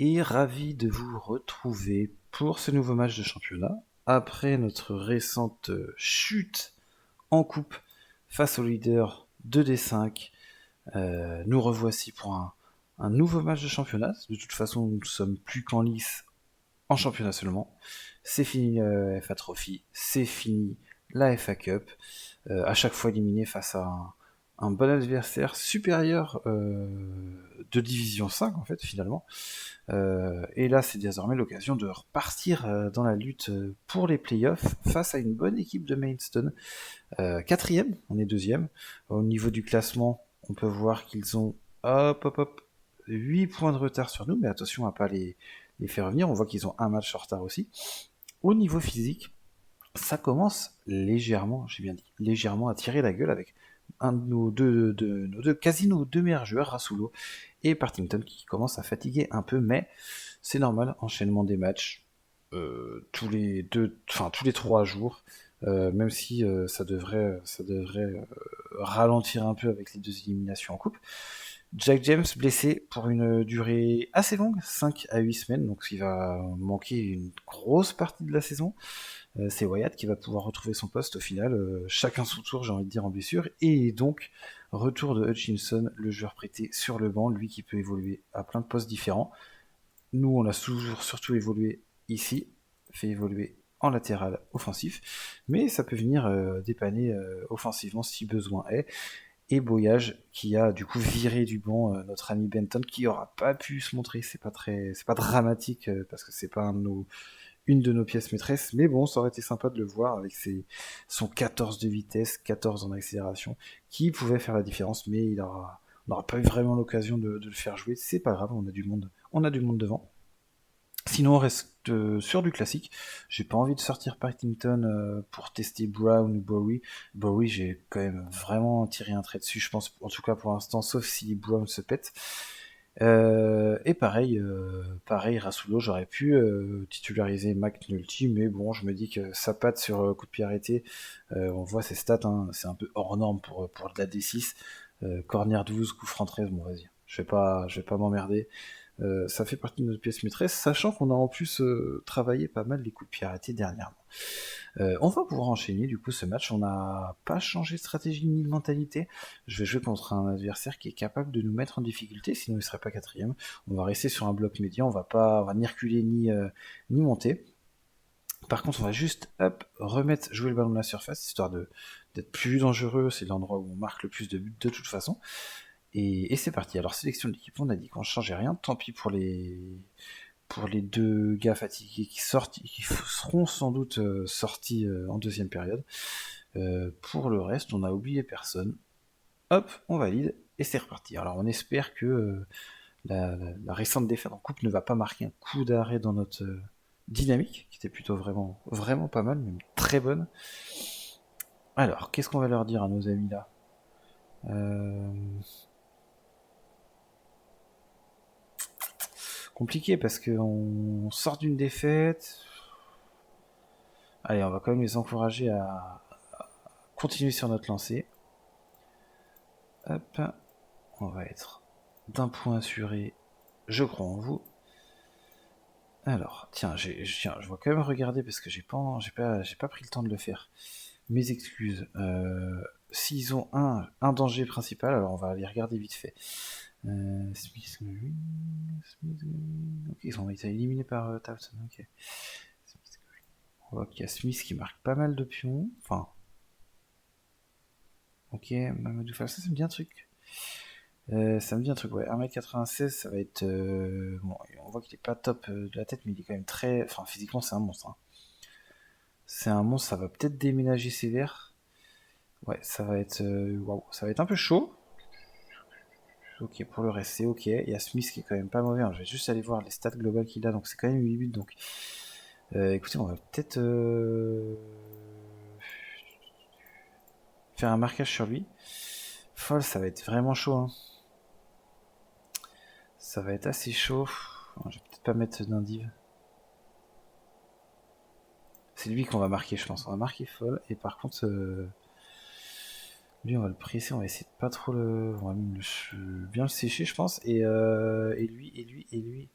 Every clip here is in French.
et ravi de vous retrouver pour ce nouveau match de championnat. Après notre récente chute en coupe face au leader 2D5, nous revoici pour un nouveau match de championnat. De toute façon, nous ne sommes plus qu'en lice en championnat seulement. C'est fini la FA Trophy, c'est fini la FA Cup. À chaque fois éliminé face à un bon adversaire supérieur de division 5 en fait finalement. Et là c'est désormais l'occasion de repartir dans la lutte pour les playoffs face à une bonne équipe de Maidstone. Quatrième, on est deuxième. Au niveau du classement, on peut voir qu'ils ont 8 points de retard sur nous, mais attention à pas les faire revenir, on voit qu'ils ont un match en retard aussi. Au niveau physique, ça commence légèrement, j'ai bien dit, légèrement à tirer la gueule avec un de quasi nos deux meilleurs joueurs, Rasulo et Partington, qui commence à fatiguer un peu, mais c'est normal, enchaînement des matchs tous les 3 jours, même si ça devrait ralentir un peu avec les 2 éliminations en coupe. Jack James blessé pour une durée assez longue, 5 à 8 semaines, donc il va manquer une grosse partie de la saison. C'est Wyatt qui va pouvoir retrouver son poste au final, chacun son tour, j'ai envie de dire, en blessure, et donc retour de Hutchinson, le joueur prêté sur le banc, lui qui peut évoluer à plein de postes différents. Nous, on l'a toujours surtout évolué ici, fait évoluer en latéral offensif, mais ça peut venir dépanner offensivement si besoin est. Et Boyage qui a du coup viré du banc notre ami Benton qui aura pas pu se montrer, c'est pas dramatique parce que c'est pas une de nos pièces maîtresses, mais bon, ça aurait été sympa de le voir avec son 14 de vitesse, 14 en accélération, qui pouvait faire la différence, mais on n'aura pas eu vraiment l'occasion de le faire jouer, c'est pas grave, on a du monde devant. Sinon, on reste sur du classique. J'ai pas envie de sortir Partington pour tester Brown ou Bowie. Bowie, j'ai quand même vraiment tiré un trait dessus, je pense, en tout cas pour l'instant, sauf si Brown se pète. Et pareil, Rasulo, j'aurais pu titulariser McNulty, mais bon, je me dis que sa patte sur coup de pied arrêté, on voit ses stats, hein, c'est un peu hors norme pour de la D6. Corner 12, coup franc 13, bon vas-y, je vais pas m'emmerder. Ça fait partie de notre pièce maîtresse, sachant qu'on a en plus travaillé pas mal les coups de pied arrêtés dernièrement. On va pouvoir enchaîner du coup ce match, on n'a pas changé de stratégie ni de mentalité. Je vais jouer contre un adversaire qui est capable de nous mettre en difficulté, sinon il serait pas quatrième. On va rester sur un bloc médian, on va ni reculer ni monter. Par contre, on va juste jouer le ballon de la surface, histoire d'être plus dangereux, c'est l'endroit où on marque le plus de buts de toute façon. Et c'est parti. Alors, sélection de l'équipe, on a dit qu'on changeait rien. Tant pis pour les deux gars fatigués qui seront sans doute sortis en deuxième période. Pour le reste, on a oublié personne. Hop, on valide et c'est reparti. Alors, on espère que la récente défaite en coupe ne va pas marquer un coup d'arrêt dans notre dynamique, qui était plutôt vraiment, vraiment pas mal, même très bonne. Alors, qu'est-ce qu'on va leur dire à nos amis là Compliqué parce qu'on sort d'une défaite. Allez, on va quand même les encourager à continuer sur notre lancée. Hop, on va être d'un point assuré. Je crois en vous. Alors, tiens, je vais quand même regarder parce que j'ai pas pris le temps de le faire. Mes excuses. S'ils ont un danger principal, alors on va aller regarder vite fait. Smith, ok, ils ont été éliminés par Towson. Ok. On voit qu'il y a Smith qui marque pas mal de pions. Enfin. Ok, Mamadou Fall, ça me dit un truc. Ça me dit un truc, ouais. 1m96, ça va être. Bon, on voit qu'il est pas top de la tête, mais il est quand même très. Enfin, physiquement, c'est un monstre. Hein. C'est un monstre, ça va peut-être déménager sévère. Ouais, ça va être. Waouh, ça va être un peu chaud. Ok, pour le reste, c'est ok. Il y a Smith qui est quand même pas mauvais. Hein. Je vais juste aller voir les stats globales qu'il a, donc c'est quand même 8 buts. Donc, écoutez, on va peut-être faire un marquage sur lui. Fall, ça va être vraiment chaud. Hein. Ça va être assez chaud. Je vais peut-être pas mettre d'indiv. C'est lui qu'on va marquer, je pense. On va marquer Fall. Et par contre, lui, on va le presser. On va essayer de pas trop le. On va même bien le sécher, je pense. Et lui.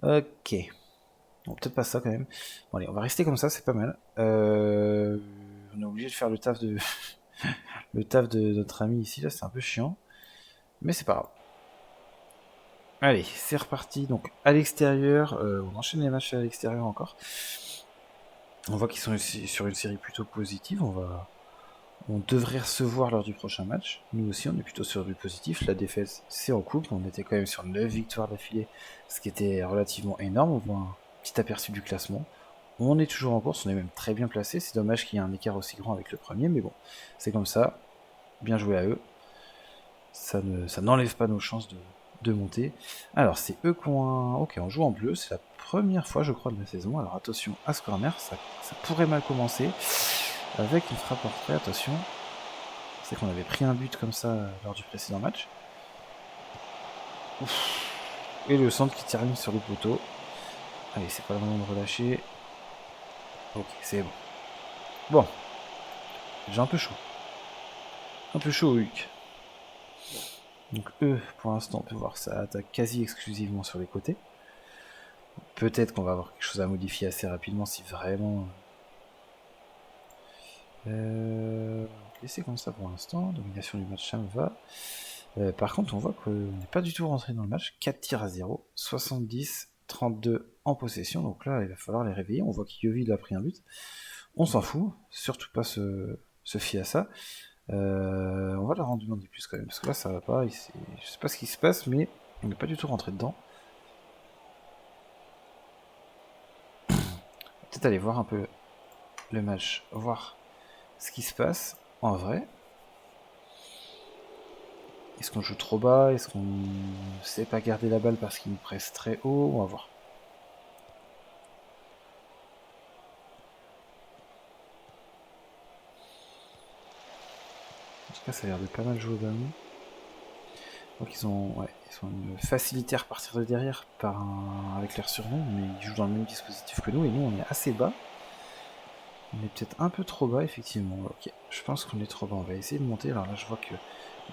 Ok. Bon, peut-être pas ça quand même. Bon, allez, on va rester comme ça, c'est pas mal. On est obligé de faire le taf de le taf de notre ami ici, là, c'est un peu chiant. Mais c'est pas grave. Allez, c'est reparti. Donc, à l'extérieur, on enchaîne les matchs à l'extérieur encore. On voit qu'ils sont sur une série plutôt positive. On devrait recevoir lors du prochain match. Nous aussi, on est plutôt sur du positif. La défaite, c'est en coupe. On était quand même sur 9 victoires d'affilée, ce qui était relativement énorme. On voit un petit aperçu du classement. On est toujours en course, on est même très bien placé. C'est dommage qu'il y ait un écart aussi grand avec le premier, mais bon, c'est comme ça. Bien joué à eux. Ça n'enlève pas nos chances de monter. Alors, c'est eux qui ont un... Ok, on joue en bleu. C'est la première fois, je crois, de la saison. Alors, attention à ce corner. Ça pourrait mal commencer. Avec une frappe portrait, attention. C'est qu'on avait pris un but comme ça lors du précédent match. Ouf. Et le centre qui termine sur le poteau. Allez, c'est pas le moment de relâcher. Ok, c'est bon. Bon, j'ai un peu chaud. Un peu chaud au Hulk. Donc eux, pour l'instant, on peut voir que ça attaque quasi exclusivement sur les côtés. Peut-être qu'on va avoir quelque chose à modifier assez rapidement si vraiment... laisser comme ça pour l'instant. Domination du match, ça me va. Par contre, on voit qu'on n'est pas du tout rentré dans le match. 4 tirs à 0, 70, 32 en possession. Donc là, il va falloir les réveiller. On voit qu'Yovid a pris un but. On s'en fout. Surtout pas se fier à ça. On va leur en demander plus quand même. Parce que là, ça va pas. Je sais pas ce qui se passe, mais on n'est pas du tout rentré dedans. Peut-être aller voir un peu le match. Voir ce qui se passe en vrai. Est-ce qu'on joue trop bas? Est-ce qu'on ne sait pas garder la balle parce qu'il nous presse très haut? On va voir. En tout cas, ça a l'air de pas mal jouer au ballon. Donc ils ont une facilité à repartir de derrière avec l'air sur nous, mais ils jouent dans le même dispositif que nous, et nous on est assez bas. On est peut-être un peu trop bas, effectivement. Ok, je pense qu'on est trop bas. On va essayer de monter. Alors là, je vois que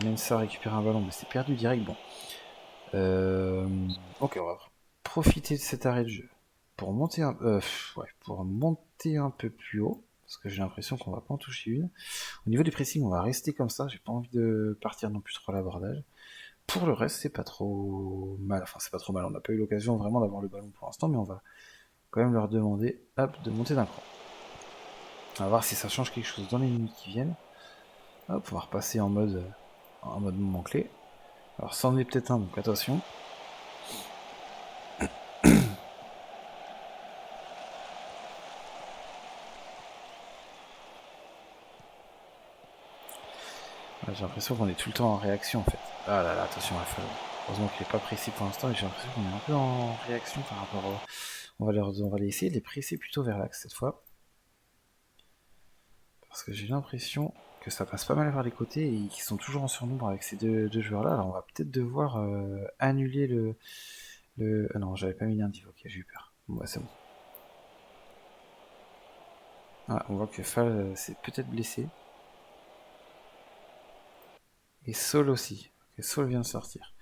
Mensa récupère un ballon, mais c'est perdu direct. Bon. Ok, on va profiter de cet arrêt de jeu pour monter pour monter un peu plus haut, parce que j'ai l'impression qu'on va pas en toucher une. Au niveau du pressing, on va rester comme ça. J'ai pas envie de partir non plus trop à l'abordage. Pour le reste, c'est pas trop mal. Enfin, c'est pas trop mal. On n'a pas eu l'occasion vraiment d'avoir le ballon pour l'instant, mais on va quand même leur demander, hop, de monter d'un cran. On va voir si ça change quelque chose dans les minutes qui viennent. Hop, on va repasser en mode moment clé. Alors, ça en est peut-être un, donc attention. J'ai l'impression qu'on est tout le temps en réaction en fait. Ah là là, attention, heureusement qu'il est pas pressé pour l'instant, et j'ai l'impression qu'on est un peu en réaction par rapport au... On va les essayer de les presser plutôt vers l'axe cette fois. Parce que j'ai l'impression que ça passe pas mal vers les côtés et qu'ils sont toujours en surnombre avec ces deux joueurs-là. Alors on va peut-être devoir annuler Ah non, j'avais pas mis l'indiv, ok, j'ai eu peur. Bon bah c'est bon. Ah, on voit que Fall s'est peut-être blessé. Et Saul aussi. Ok, Saul vient de sortir.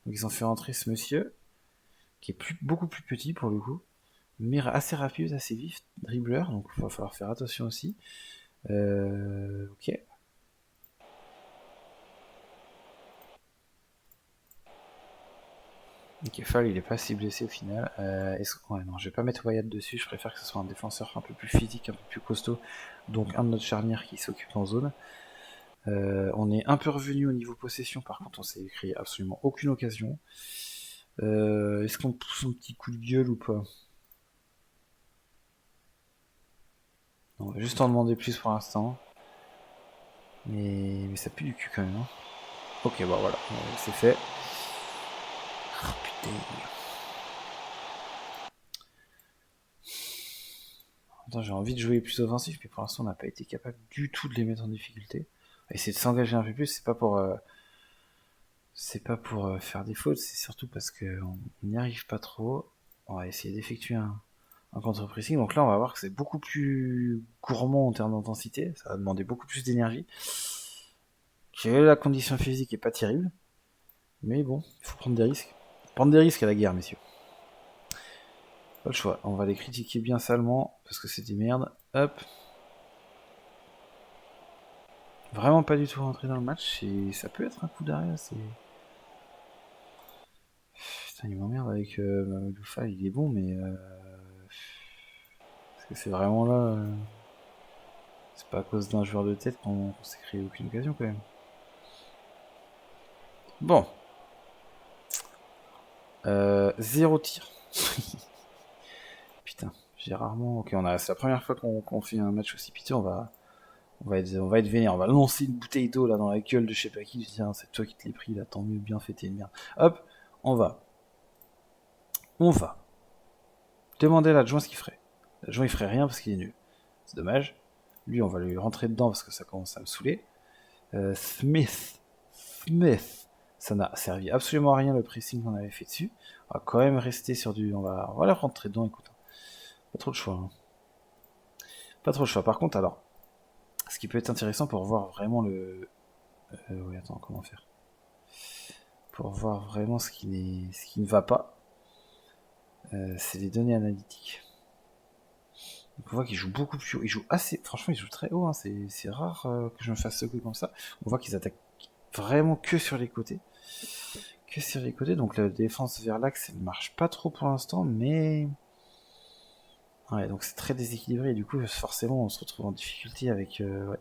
Donc ils ont fait rentrer ce monsieur, qui est beaucoup plus petit pour le coup, mais assez rapide, assez vif, dribbleur, donc il va falloir faire attention aussi. Ok. Ok, Fall il est pas si blessé au final. Ouais, non, je vais pas mettre Wyatt dessus, je préfère que ce soit un défenseur un peu plus physique, un peu plus costaud, donc un de notre charnière qui s'occupe en zone. On est un peu revenu au niveau possession, par contre on s'est créé absolument aucune occasion. Est-ce qu'on pousse un petit coup de gueule ou pas? On va juste en demander plus pour l'instant. Mais ça pue du cul quand même. Hein. Ok, bah voilà, c'est fait. Oh putain. Attends, j'ai envie de jouer plus offensif, mais pour l'instant on n'a pas été capable du tout de les mettre en difficulté. On va essayer de s'engager un peu plus, c'est pas pour faire des fautes, c'est surtout parce qu'on n'y arrive pas trop. On va essayer d'effectuer un contre-pressing. Donc là, on va voir que c'est beaucoup plus gourmand en termes d'intensité. Ça va demander beaucoup plus d'énergie. La condition physique est pas terrible. Mais bon, il faut prendre des risques. Prendre des risques à la guerre, messieurs. Pas le choix, on va les critiquer bien salement, parce que c'est des merdes. Hop. Vraiment pas du tout rentré dans le match, et ça peut être un coup d'arrêt, c'est... Putain, il m'emmerde avec Mamadou Fall, il est bon, mais... Parce que c'est vraiment là... C'est pas à cause d'un joueur de tête qu'on s'est créé aucune occasion, quand même. Bon. 0 tir. Putain, j'ai rarement... Ok, c'est la première fois qu'on fait un match aussi piteux, on va être vénère, on va lancer une bouteille d'eau là dans la gueule de je sais pas qui, tiens, c'est toi qui te l'es pris là, tant mieux, bien fait, t'es une merde. Hop, on va. On va demander à l'adjoint ce qu'il ferait. L'adjoint il ferait rien parce qu'il est nul. C'est dommage. Lui, on va lui rentrer dedans parce que ça commence à me saouler. Smith. Ça n'a servi absolument à rien le pressing qu'on avait fait dessus. On va quand même rester sur du... On va la rentrer dedans, écoute. Pas trop de choix. Hein. Pas trop de choix. Par contre, alors, ce qui peut être intéressant pour voir vraiment le... oui, attends, comment faire pour voir vraiment ce qui ne va pas, c'est les données analytiques. Donc on voit qu'il joue beaucoup plus haut. Il joue assez... Franchement, il joue très haut. Hein. C'est rare que je me fasse secouer comme ça. On voit qu'ils attaquent vraiment que sur les côtés. Que sur les côtés. Donc la défense vers l'axe, elle marche pas trop pour l'instant, mais... Ouais, donc c'est très déséquilibré. Et du coup, forcément, on se retrouve en difficulté avec... ouais.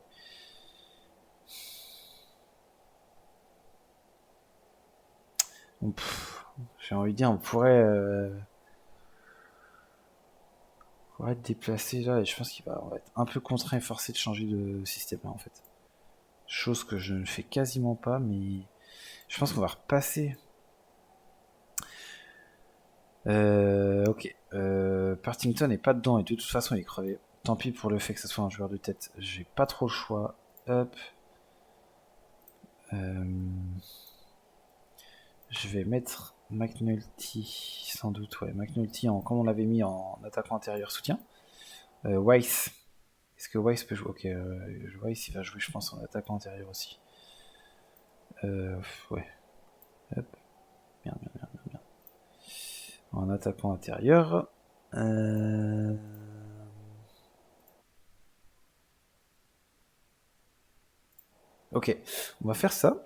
J'ai envie de dire, on pourrait être déplacé là, et je pense on va être un peu contraint et forcé de changer de système là, en fait. Chose que je ne fais quasiment pas, mais je pense qu'on va repasser. Ok. Partington est pas dedans et de toute façon il est crevé. Tant pis pour le fait que ce soit un joueur de tête. J'ai pas trop le choix. Hop. Je vais mettre McNulty, sans doute, ouais. McNulty, comme on l'avait mis en attaquant intérieur soutien. Weiss. Est-ce que Weiss peut jouer? Ok, Weiss il va jouer, je pense, en attaquant intérieur aussi. Ouais. Hop. Bien. En attaquant intérieur. Ok, on va faire ça.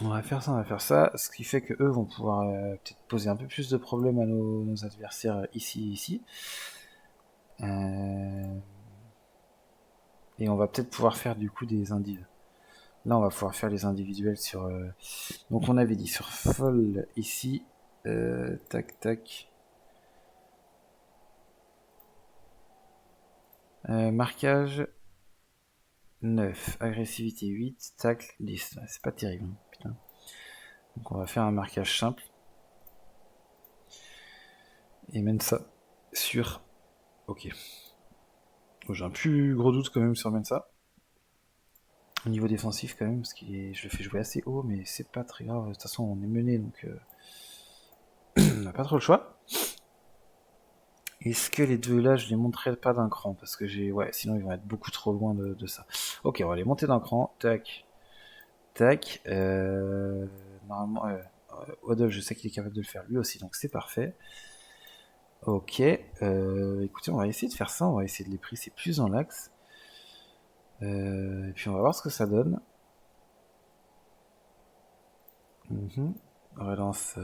On va faire ça, ce qui fait que eux vont pouvoir peut-être poser un peu plus de problèmes à nos adversaires ici. Et on va peut-être pouvoir faire du coup des individuels. Là, on va pouvoir faire les individuels sur... Donc on avait dit sur Fall ici. Tac. Marquage 9, agressivité 8, tacle 10. C'est pas terrible, hein, putain. Donc on va faire un marquage simple. Et même ça sur... Ok. J'ai un plus gros doute quand même sur Mensa. Au niveau défensif quand même, parce que je le fais jouer assez haut, mais c'est pas très grave. De toute façon, on est mené, donc on n'a pas trop le choix. Est-ce que les deux là, je les monterai pas d'un cran? Parce que ouais, sinon ils vont être beaucoup trop loin de ça. Ok, on va les monter d'un cran. Tac. Normalement, Odol, je sais qu'il est capable de le faire lui aussi, donc c'est parfait. Ok. Écoutez, on va essayer de faire ça. On va essayer de les presser plus dans l'axe. Et puis on va voir ce que ça donne. Relance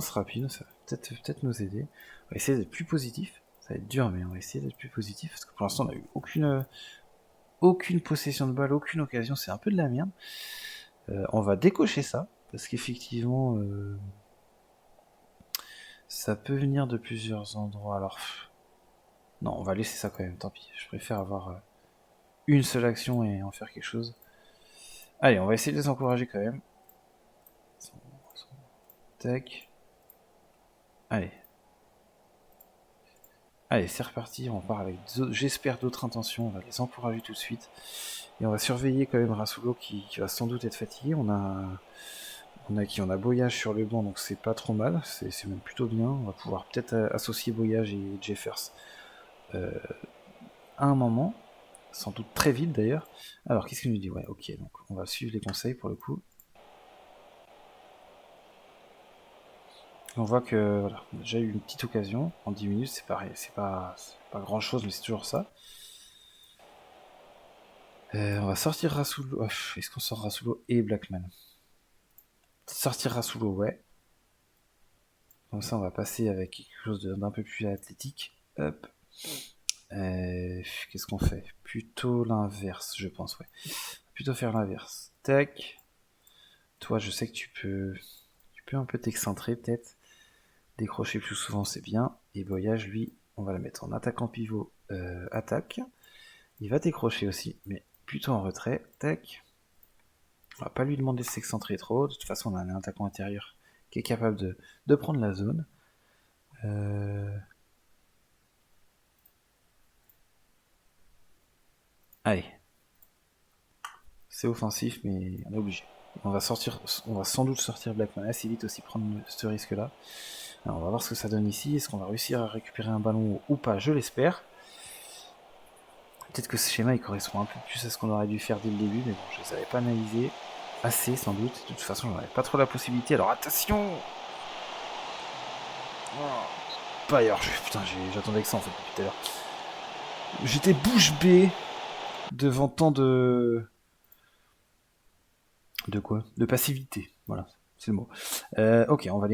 rapide, ça va peut-être nous aider. On va essayer d'être plus positif. Ça va être dur, mais on va essayer d'être plus positif. Parce que pour l'instant, on n'a eu aucune possession de balle, aucune occasion. C'est un peu de la merde. On va décocher ça. Parce qu'effectivement, ça peut venir de plusieurs endroits. Alors, non, on va laisser ça quand même. Tant pis. Je préfère avoir une seule action et en faire quelque chose. Allez, on va essayer de les encourager quand même. Tac. Allez, c'est reparti, on part avec, j'espère, d'autres intentions, on va les encourager tout de suite. Et on va surveiller quand même Rasulo qui va sans doute être fatigué. On a Boyage sur le banc, donc c'est pas trop mal, c'est même plutôt bien. On va pouvoir peut-être associer Boyage et Jeffers à un moment, sans doute très vite d'ailleurs. Alors, qu'est-ce qu'il nous dit? Ouais, ok, donc on va suivre les conseils pour le coup. On voit que voilà, on a déjà eu une petite occasion en 10 minutes, c'est pareil, c'est pas grand chose, mais c'est toujours ça. On va sortir Rasulo. Est-ce qu'on sort Rasulo et Blackman? Sortir Rasulo, ouais. Comme ça, on va passer avec quelque chose d'un peu plus athlétique. Hop. Qu'est-ce qu'on fait? Plutôt l'inverse, je pense, ouais. Plutôt faire l'inverse. Tac. Toi, je sais que tu peux un peu t'excentrer, peut-être. Décrocher plus souvent, c'est bien. Et Voyage, lui, on va le mettre en attaquant pivot, attaque. Il va décrocher aussi, mais plutôt en retrait. Tac. On va pas lui demander de s'excentrer trop. De toute façon, on a un attaquant intérieur qui est capable de prendre la zone. Allez. C'est offensif, mais on est obligé. On va sans doute sortir Blackman assez vite aussi, prendre ce risque-là. Alors, on va voir ce que ça donne ici. Est-ce qu'on va réussir à récupérer un ballon ou pas? Je l'espère. Peut-être que ce schéma il correspond un peu plus à ce qu'on aurait dû faire dès le début, mais bon, je ne les avais pas analysés assez sans doute. De toute façon, j'en avais pas trop la possibilité. Alors attention! Pas ailleurs. Putain, j'attendais que ça en fait depuis tout à l'heure. J'étais bouche bée devant tant de. De quoi? De passivité. Voilà, c'est le mot. Ok, on va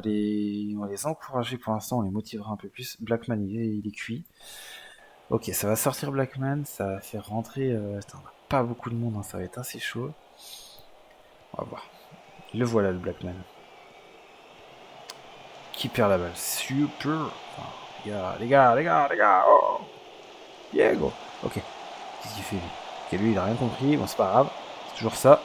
les encourager pour l'instant, on les motivera un peu plus. Blackman, il est cuit. Ok, ça va sortir Blackman, ça va faire rentrer. Attends, on a pas beaucoup de monde, hein, ça va être assez chaud. On va voir. Le voilà, le Blackman. Qui perd la balle. Super. Enfin, les gars. Oh. Diego. Ok. Qu'est-ce qu'il fait lui? Ok, lui, il a rien compris. Bon, c'est pas grave. C'est toujours ça.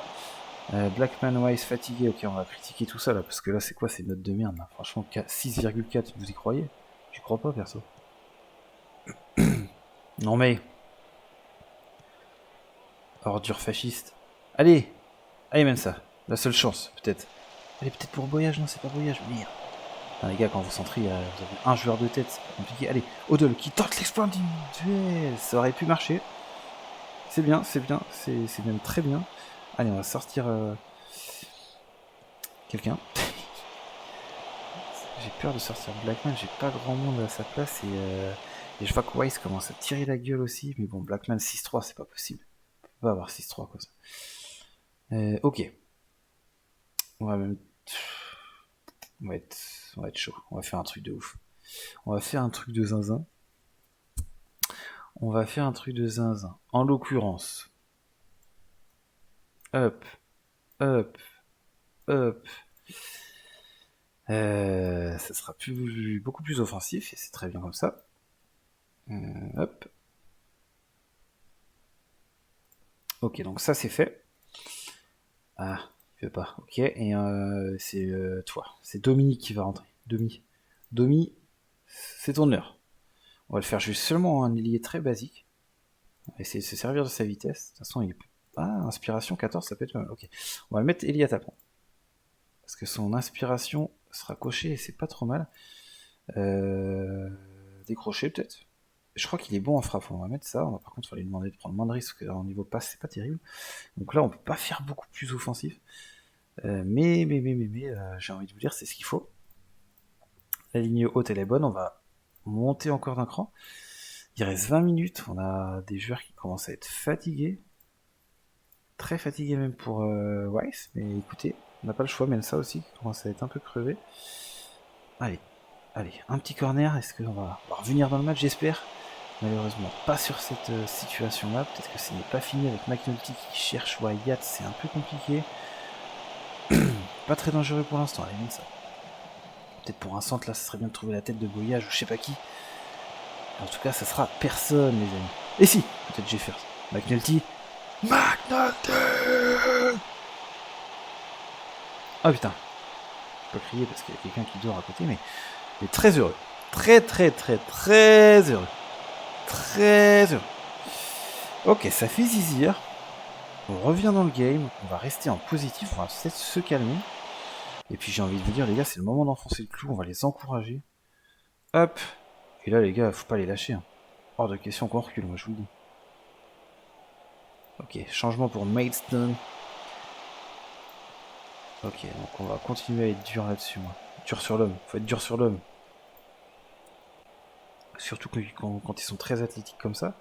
Blackman Wise fatigué. Ok, on va critiquer tout ça là. Parce que là, c'est quoi ces notes de merde là? Franchement, 6,4, vous y croyez? J'y crois pas, perso. Non mais. Ordure fasciste. Allez. Allez, même ça. La seule chance, peut-être. Allez, peut-être pour Voyage. Non, c'est pas Voyage. Merde. Enfin, les gars, quand vous centrez, vous avez un joueur de tête, c'est pas compliqué. Allez, Odell qui tente l'exploit individuel. Ça aurait pu marcher. C'est bien, c'est même très bien. Allez, on va sortir quelqu'un. J'ai peur de sortir Blackman, j'ai pas grand monde à sa place et je vois que Wise commence à tirer la gueule aussi. Mais bon, Blackman 6-3, c'est pas possible. On peut pas avoir 6-3 comme ça. Ok. On va même. On va être chaud. On va faire un truc de ouf. On va faire un truc de zinzin. En l'occurrence. Hop. Hop. Hop. Ça sera beaucoup plus offensif et c'est très bien comme ça. Hop. Ok, donc ça c'est fait. Ah, il veut pas. Ok, et c'est toi. C'est Dominique qui va rentrer. Domi, c'est ton heure. On va le faire juste seulement un ailier très basique. On va essayer de se servir de sa vitesse. De toute façon, il est. Ah, inspiration 14, ça peut être mal. Ok. On va le mettre ailier attaquant. Parce que son inspiration sera cochée et c'est pas trop mal. Décrocher peut-être. Je crois qu'il est bon en frappe, on va mettre ça. On va par contre lui demander de prendre moins de risques, au niveau passe, c'est pas terrible. Donc là, on peut pas faire beaucoup plus offensif. Mais j'ai envie de vous dire, c'est ce qu'il faut. La ligne haute, elle est bonne, on va monter encore d'un cran. Il reste 20 minutes, on a des joueurs qui commencent à être fatigués. Très fatigués même pour Weiss, mais écoutez, on n'a pas le choix, même ça aussi, qui commence à être un peu crevé. Allez, un petit corner, est-ce qu'on va revenir dans le match, j'espère? Malheureusement, pas sur cette situation-là. Peut-être que ce n'est pas fini avec McNulty qui cherche Wyatt, c'est un peu compliqué. Pas très dangereux pour l'instant, allez, même ça. Peut-être pour un centre, là, ça serait bien de trouver la tête de Voyage ou je sais pas qui. En tout cas, ça sera personne, les amis. Et si, peut-être Jeffers. McNulty. McNulty. Oh putain. Je peux crier parce qu'il y a quelqu'un qui dort à côté, mais il est très heureux. Très heureux. Très heureux. Ok, ça fait zizir. On revient dans le game, on va rester en positif, on va peut-être se calmer. Et puis j'ai envie de vous dire, les gars, c'est le moment d'enfoncer le clou, on va les encourager. Hop. Et là, les gars, faut pas les lâcher. Hein. Hors de question qu'on recule, moi je vous le dis. Ok, changement pour Maidstone. Ok, donc on va continuer à être dur là-dessus, moi. dur sur l'homme. Faut être dur sur l'homme. Surtout quand ils sont très athlétiques comme ça.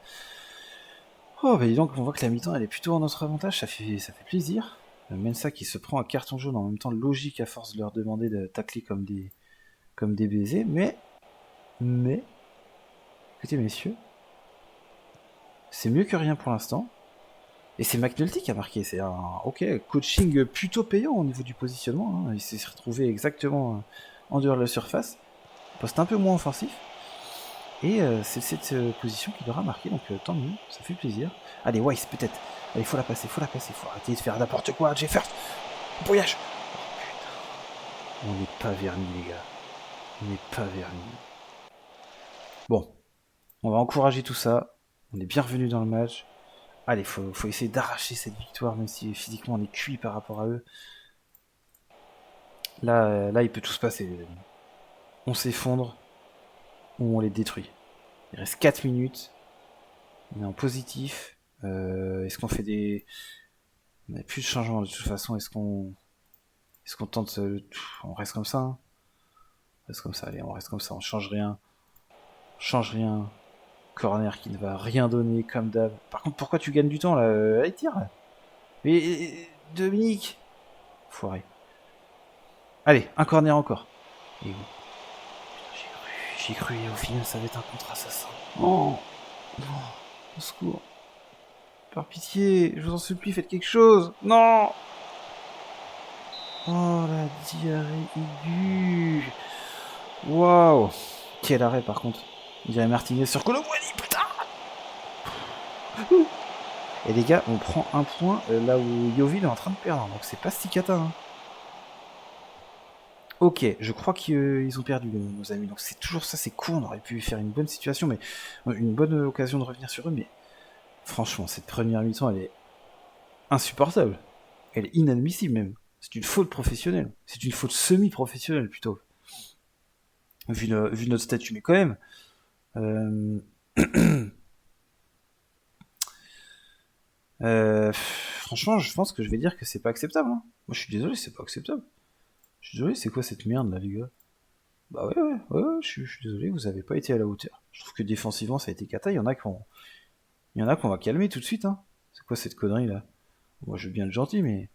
Oh, bah dis donc, on voit que la mi-temps, elle est plutôt en notre avantage. Ça fait plaisir. Mensah qui se prend un carton jaune en même temps logique à force de leur demander de tacler comme des baisers. Mais, écoutez messieurs, c'est mieux que rien pour l'instant. Et c'est McNulty qui a marqué. C'est un coaching plutôt payant au niveau du positionnement. Hein. Il s'est retrouvé exactement en dehors de la surface. Poste un peu moins offensif. Et c'est cette position qui l'aura marqué. Donc tant mieux, ça fait plaisir. Allez, Weiss peut-être. Allez, faut la passer. Faut arrêter de faire n'importe quoi. Jeffers, brouillage. Oh, putain. On n'est pas vernis, les gars. On n'est pas vernis. Bon, on va encourager tout ça. On est bien revenu dans le match. Allez, faut essayer d'arracher cette victoire, même si physiquement on est cuit par rapport à eux. Là, il peut tout se passer, les amis. On s'effondre ou on les détruit. Il reste 4 minutes. On est en positif. Est-ce qu'on fait des... On n'a plus de changement de toute façon. Est-ce qu'on tente... On reste comme ça, hein. On reste comme ça, allez, on reste comme ça. On change rien. Corner qui ne va rien donner, comme d'hab. Par contre, pourquoi tu gagnes du temps, là? Allez, tire. Mais Dominique, foiré. Allez, un corner encore. Et où? J'ai cru, et au final, ça va être un contre assassin. Oh, au secours. Par pitié, je vous en supplie, faites quelque chose. Non. Oh, la diarrhée aiguë. Waouh. Quel arrêt, par contre. On dirait Martinez sur Colomboigny, putain. Et les gars, on prend un point là où Yeovil est en train de perdre. Donc c'est pas si cata. Hein. Ok, je crois qu'ils ont perdu, nos amis. Donc c'est toujours ça, c'est cool. On aurait pu faire une bonne situation, mais une bonne occasion de revenir sur eux. Mais franchement, cette première mi-temps, elle est insupportable. Elle est inadmissible même. C'est une faute professionnelle. C'est une faute semi-professionnelle plutôt. Vu notre statut. Mais quand même. Franchement, je pense que je vais dire que c'est pas acceptable. Hein. Moi, je suis désolé, c'est pas acceptable. Je suis désolé, c'est quoi cette merde là, les gars? Bah ouais, je suis désolé, vous avez pas été à la hauteur. Je trouve que défensivement, ça a été cata. Il y en a qu'on va calmer tout de suite. Hein. C'est quoi cette connerie là? Moi, je veux bien être gentil, mais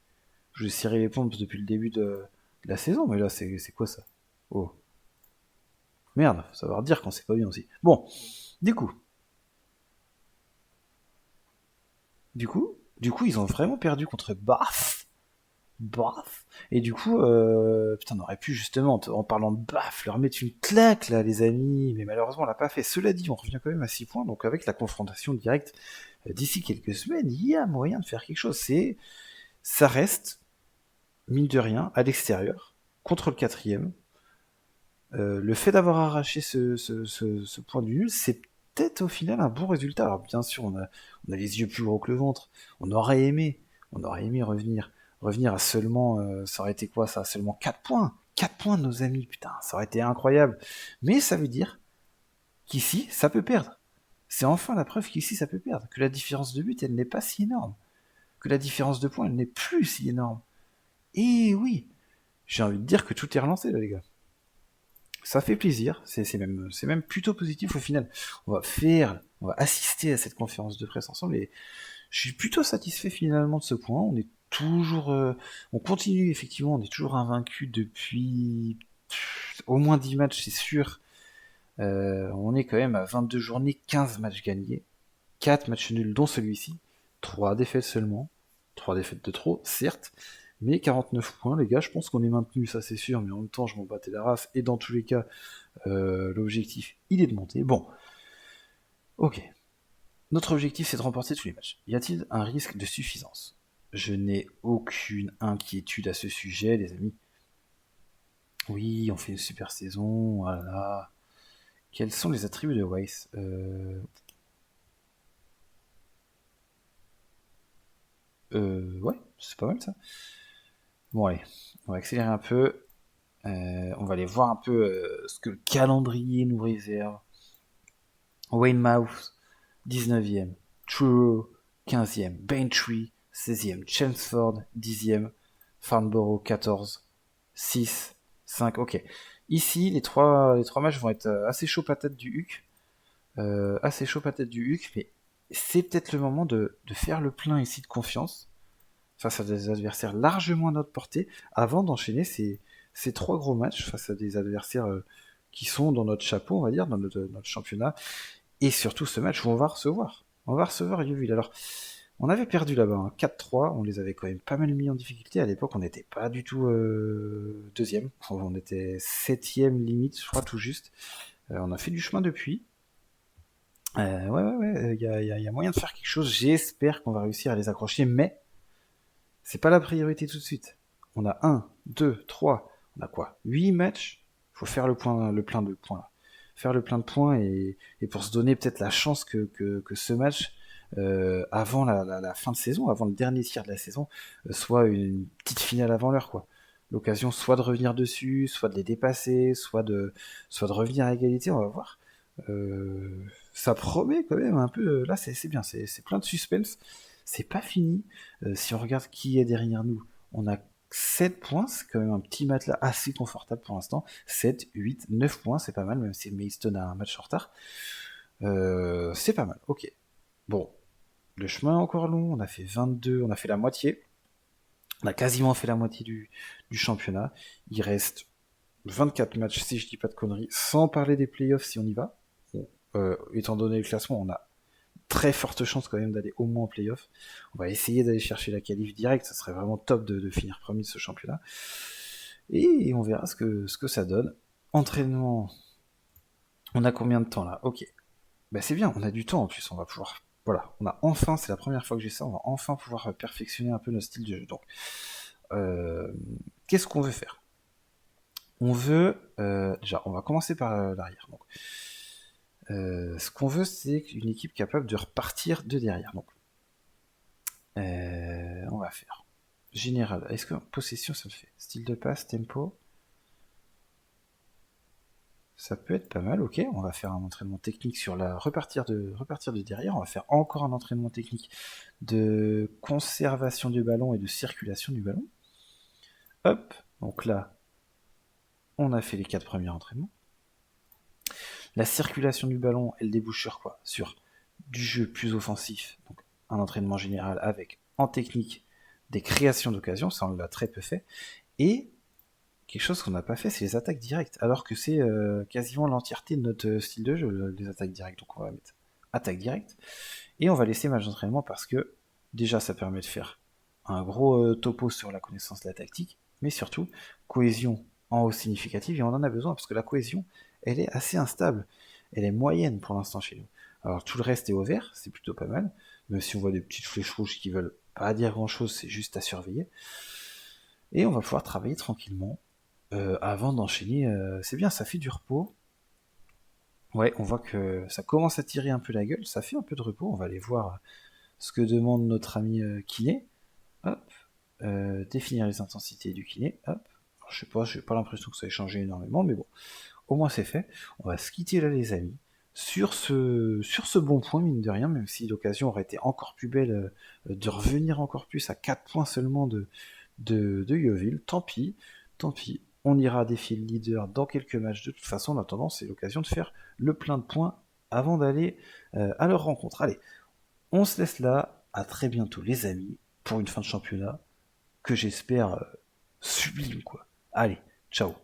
je vous ai serré les pompes depuis le début de la saison. Mais là, c'est quoi ça? Oh. Merde, ça va redire quand c'est pas bien aussi. Bon, du coup, ils ont vraiment perdu contre Bath. Et du coup, putain, on aurait pu justement, en parlant de Bath, leur mettre une claque là, les amis. Mais malheureusement, on l'a pas fait. Cela dit, on revient quand même à 6 points. Donc avec la confrontation directe d'ici quelques semaines, il y a moyen de faire quelque chose. Ça reste, mine de rien, à l'extérieur, contre le 4ème. Le fait d'avoir arraché ce point du nul, c'est peut-être au final un bon résultat. Alors bien sûr, on a les yeux plus gros que le ventre. On aurait aimé revenir à seulement, ça aurait été quoi ça? Seulement 4 points. 4 points, nos amis, putain, ça aurait été incroyable. Mais ça veut dire qu'ici, ça peut perdre. C'est enfin la preuve qu'ici, ça peut perdre. Que la différence de but, elle n'est pas si énorme. Que la différence de points, elle n'est plus si énorme. Et oui, j'ai envie de dire que tout est relancé là, les gars. Ça fait plaisir, c'est même plutôt positif au final. On va assister à cette conférence de presse ensemble et je suis plutôt satisfait finalement de ce point. On est toujours, on continue effectivement, on est toujours invaincu depuis au moins 10 matchs, c'est sûr. On est quand même à 22 journées, 15 matchs gagnés, 4 matchs nuls dont celui-ci, 3 défaites seulement, 3 défaites de trop, certes. Mais 49 points, les gars, je pense qu'on est maintenu, ça c'est sûr, mais en même temps, je m'en battais la race, et dans tous les cas, l'objectif, il est de monter. Bon, ok. Notre objectif, c'est de remporter tous les matchs. Y a-t-il un risque de suffisance? Je n'ai aucune inquiétude à ce sujet, les amis. Oui, on fait une super saison, voilà. Quels sont les attributs de Weiss? Ouais, c'est pas mal ça. Bon, allez, on va accélérer un peu. On va aller voir un peu ce que le calendrier nous réserve. Weymouth, 19e. Truro, 15e. Bantry, 16e. Chelmsford, 10e. Farnborough, 14. 6. 5, ok. Ici, les trois matchs vont être assez chaud patate du HUC. Assez chaud patate du HUC, mais c'est peut-être le moment de faire le plein ici de confiance face à des adversaires largement à notre portée avant d'enchaîner ces trois gros matchs face à des adversaires qui sont dans notre chapeau, on va dire, dans notre championnat. Et surtout ce match où on va recevoir. On va recevoir Yeovil. Alors, on avait perdu là-bas, hein, 4-3, on les avait quand même pas mal mis en difficulté. À l'époque, on n'était pas du tout deuxième, on était septième limite, je crois tout juste. On a fait du chemin depuis. Ouais, y a moyen de faire quelque chose. J'espère qu'on va réussir à les accrocher, mais c'est pas la priorité tout de suite. On a 1, 2, 3, on a quoi 8 matchs. Faut faire le plein de points là. Faire le plein de points et pour se donner peut-être la chance que ce match, avant la fin de saison, avant le dernier tiers de la saison, soit une petite finale avant l'heure, quoi. L'occasion soit de revenir dessus, soit de les dépasser, soit de revenir à égalité, on va voir. Ça promet quand même un peu. Là, c'est bien, c'est plein de suspense. C'est pas fini. Si on regarde qui est derrière nous, on a 7 points, c'est quand même un petit matelas assez confortable pour l'instant. 7, 8, 9 points, c'est pas mal, même si Maidstone a un match en retard. C'est pas mal, ok. Bon, le chemin est encore long, on a fait 22, on a fait la moitié. On a quasiment fait la moitié du championnat. Il reste 24 matchs, si je dis pas de conneries, sans parler des playoffs si on y va. Bon, étant donné le classement, on a très forte chance quand même d'aller au moins en playoff. On va essayer d'aller chercher la qualif direct, ça serait vraiment top de finir premier de ce championnat. Et on verra ce que ça donne. Entraînement, on a combien de temps là? Ok. Bah c'est bien, on a du temps en plus, on va pouvoir... Voilà, on a enfin, c'est la première fois que j'ai ça, on va enfin pouvoir perfectionner un peu notre style de jeu. Donc, euh, qu'est-ce qu'on veut faire? On veut... déjà, on va commencer par l'arrière. Donc, ce qu'on veut, c'est une équipe capable de repartir de derrière. Donc, on va faire général. Est-ce que possession ça le fait? Style de passe, tempo, ça peut être pas mal. Ok, on va faire un entraînement technique sur la repartir de derrière. On va faire encore un entraînement technique de conservation du ballon et de circulation du ballon. Hop, donc là, on a fait les 4 premiers entraînements. La circulation du ballon, elle débouche sur quoi? Sur du jeu plus offensif, donc un entraînement général avec en technique des créations d'occasions, ça on l'a très peu fait, et quelque chose qu'on n'a pas fait, c'est les attaques directes, alors que c'est quasiment l'entièreté de notre style de jeu, les attaques directes, donc on va mettre attaque directe, et on va laisser match d'entraînement parce que déjà ça permet de faire un gros topo sur la connaissance de la tactique, mais surtout cohésion en hausse significative, et on en a besoin parce que la cohésion, elle est assez instable, elle est moyenne pour l'instant chez nous. Alors tout le reste est au vert, c'est plutôt pas mal, même si on voit des petites flèches rouges qui veulent pas dire grand chose, c'est juste à surveiller. Et on va pouvoir travailler tranquillement avant d'enchaîner. C'est bien, ça fait du repos. Ouais, on voit que ça commence à tirer un peu la gueule, ça fait un peu de repos. On va aller voir ce que demande notre ami kiné. Hop, définir les intensités du kiné. Hop. Alors, je sais pas, j'ai pas l'impression que ça ait changé énormément, mais bon, au moins c'est fait. On va se quitter là, les amis. Sur ce bon point, mine de rien, même si l'occasion aurait été encore plus belle de revenir encore plus à 4 points seulement de Yeovil, tant pis. On ira défier le leader dans quelques matchs. De toute façon, en attendant, c'est l'occasion de faire le plein de points avant d'aller à leur rencontre. Allez, on se laisse là. À très bientôt, les amis, pour une fin de championnat que j'espère sublime, quoi. Allez, ciao.